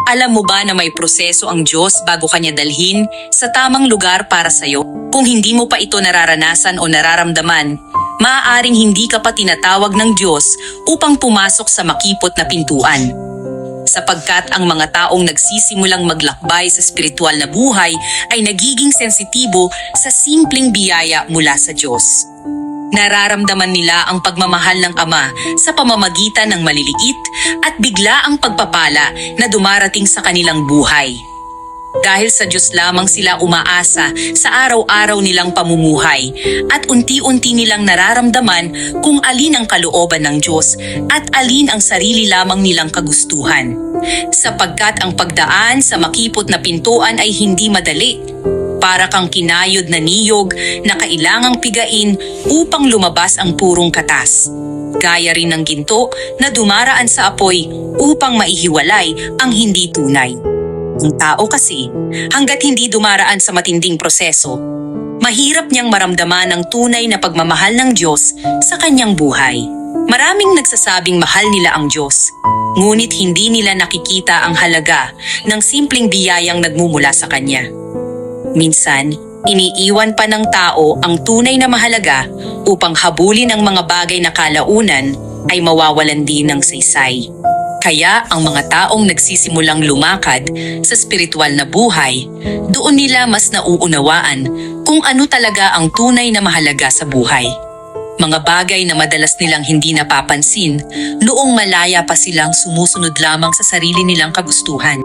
Alam mo ba na may proseso ang Diyos bago kanya dalhin sa tamang lugar para sa'yo? Kung hindi mo pa ito nararanasan o nararamdaman, maaaring hindi ka pa tinatawag ng Diyos upang pumasok sa makipot na pintuan. Sapagkat ang mga taong nagsisimulang maglakbay sa spiritual na buhay ay nagiging sensitibo sa simpleng biyaya mula sa Diyos. Nararamdaman nila ang pagmamahal ng Ama sa pamamagitan ng maliliit at biglaang pagpapala na dumarating sa kanilang buhay. Dahil sa Diyos lamang sila umaasa sa araw-araw nilang pamumuhay at unti-unti nilang nararamdaman kung alin ang kalooban ng Diyos at alin ang sarili lamang nilang kagustuhan. Sapagkat ang pagdaan sa makipot na pintuan ay hindi madali. Para kang kinayod na niyog na kailangang pigain upang lumabas ang purong katas. Gaya rin ng ginto na dumaraan sa apoy upang maihiwalay ang hindi tunay. Ang tao kasi, hanggat hindi dumaraan sa matinding proseso, mahirap niyang maramdaman ang tunay na pagmamahal ng Diyos sa kanyang buhay. Maraming nagsasabing mahal nila ang Diyos, ngunit hindi nila nakikita ang halaga ng simpleng biyayang nagmumula sa Kanya. Minsan, iniiwan pa ng tao ang tunay na mahalaga upang habulin ang mga bagay na kalaunan ay mawawalan din ng saysay. Kaya ang mga taong nagsisimulang lumakad sa spiritual na buhay, doon nila mas nauunawaan kung ano talaga ang tunay na mahalaga sa buhay. Mga bagay na madalas nilang hindi napapansin noong malaya pa silang sumusunod lamang sa sarili nilang kagustuhan.